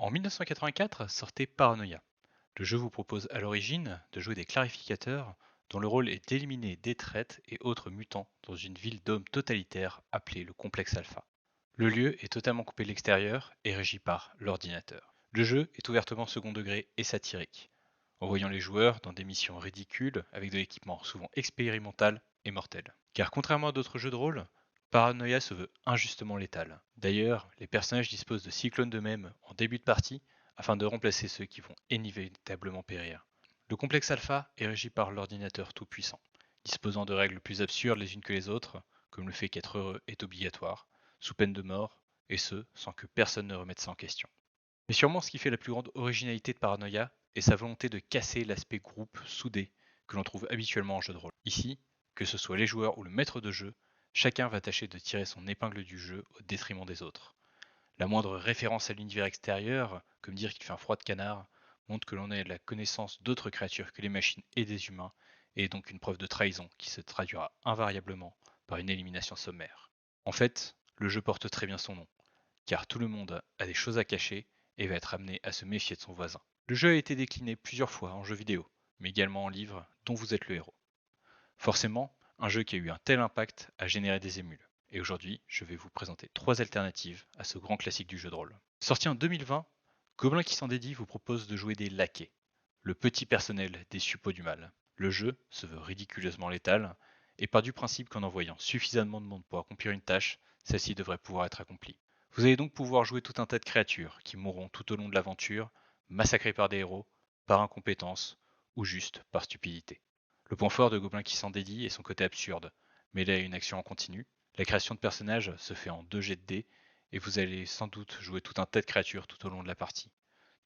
En 1984 sortait Paranoia. Le jeu vous propose à l'origine de jouer des clarificateurs dont le rôle est d'éliminer des traites et autres mutants dans une ville d'hommes totalitaires appelée le Complexe Alpha. Le lieu est totalement coupé de l'extérieur et régi par l'ordinateur. Le jeu est ouvertement second degré et satirique, envoyant les joueurs dans des missions ridicules avec de l'équipement souvent expérimental et mortel. Car contrairement à d'autres jeux de rôle, Paranoia se veut injustement létal. D'ailleurs, les personnages disposent de cyclones d'eux-mêmes en début de partie afin de remplacer ceux qui vont inévitablement périr. Le complexe alpha est régi par l'ordinateur tout-puissant, disposant de règles plus absurdes les unes que les autres, comme le fait qu'être heureux est obligatoire, sous peine de mort, et ce, sans que personne ne remette ça en question. Mais sûrement ce qui fait la plus grande originalité de Paranoia est sa volonté de casser l'aspect groupe soudé que l'on trouve habituellement en jeu de rôle. Ici, que ce soit les joueurs ou le maître de jeu, chacun va tâcher de tirer son épingle du jeu au détriment des autres. La moindre référence à l'univers extérieur, comme dire qu'il fait un froid de canard, montre que l'on a la connaissance d'autres créatures que les machines et des humains, et est donc une preuve de trahison qui se traduira invariablement par une élimination sommaire. En fait, le jeu porte très bien son nom, car tout le monde a des choses à cacher et va être amené à se méfier de son voisin. Le jeu a été décliné plusieurs fois en jeu vidéo, mais également en livre dont vous êtes le héros. Forcément, un jeu qui a eu un tel impact a généré des émules. Et aujourd'hui, je vais vous présenter 3 alternatives à ce grand classique du jeu de rôle. Sorti en 2020, Gobelin qui s'en dédie vous propose de jouer des laquais, le petit personnel des suppôts du mal. Le jeu se veut ridiculeusement létal, et part du principe qu'en envoyant suffisamment de monde pour accomplir une tâche, celle-ci devrait pouvoir être accomplie. Vous allez donc pouvoir jouer tout un tas de créatures qui mourront tout au long de l'aventure, massacrées par des héros, par incompétence ou juste par stupidité. Le point fort de Gobelin qui s'en dédie est son côté absurde, mêlé à une action en continu. La création de personnages se fait en 2 jets de dés, et vous allez sans doute jouer tout un tas de créatures tout au long de la partie.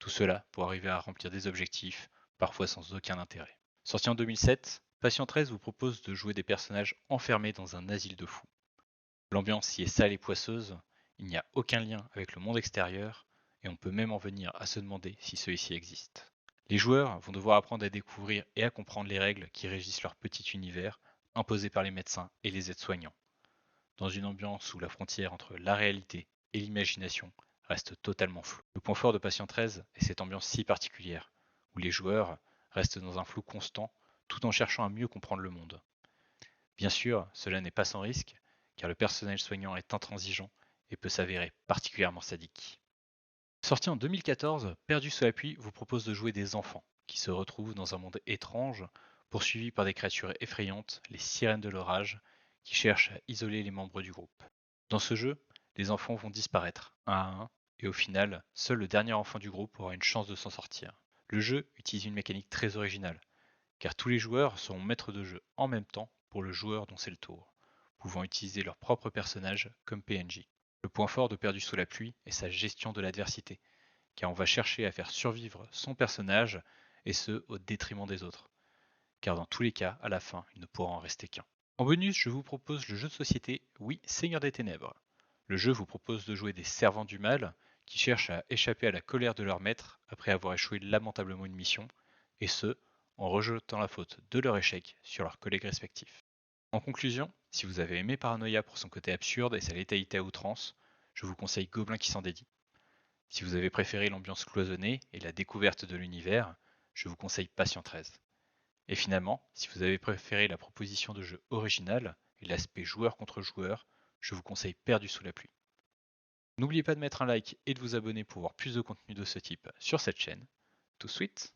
Tout cela pour arriver à remplir des objectifs, parfois sans aucun intérêt. Sorti en 2007, Patient 13 vous propose de jouer des personnages enfermés dans un asile de fous. L'ambiance y est sale et poisseuse, il n'y a aucun lien avec le monde extérieur, et on peut même en venir à se demander si ceux-ci existent. Les joueurs vont devoir apprendre à découvrir et à comprendre les règles qui régissent leur petit univers, imposées par les médecins et les aides-soignants, dans une ambiance où la frontière entre la réalité et l'imagination reste totalement floue. Le point fort de Patient 13 est cette ambiance si particulière, où les joueurs restent dans un flou constant tout en cherchant à mieux comprendre le monde. Bien sûr, cela n'est pas sans risque, car le personnel soignant est intransigeant et peut s'avérer particulièrement sadique. Sorti en 2014, Perdu sous la pluie vous propose de jouer des enfants, qui se retrouvent dans un monde étrange, poursuivis par des créatures effrayantes, les sirènes de l'orage, qui cherchent à isoler les membres du groupe. Dans ce jeu, les enfants vont disparaître, un à un, et au final, seul le dernier enfant du groupe aura une chance de s'en sortir. Le jeu utilise une mécanique très originale, car tous les joueurs seront maîtres de jeu en même temps pour le joueur dont c'est le tour, pouvant utiliser leur propre personnage comme PNJ. Le point fort de Perdu sous la pluie est sa gestion de l'adversité, car on va chercher à faire survivre son personnage, et ce au détriment des autres, car dans tous les cas, à la fin, il ne pourra en rester qu'un. En bonus, je vous propose le jeu de société Oui, Seigneur des Ténèbres. Le jeu vous propose de jouer des servants du mal qui cherchent à échapper à la colère de leur maître après avoir échoué lamentablement une mission, et ce, en rejetant la faute de leur échec sur leurs collègues respectifs. En conclusion, si vous avez aimé Paranoia pour son côté absurde et sa létalité à outrance, je vous conseille Gobelin qui s'en dédie. Si vous avez préféré l'ambiance cloisonnée et la découverte de l'univers, je vous conseille Patient 13. Et finalement, si vous avez préféré la proposition de jeu originale et l'aspect joueur contre joueur, je vous conseille Perdu sous la pluie. N'oubliez pas de mettre un like et de vous abonner pour voir plus de contenu de ce type sur cette chaîne. Tout de suite.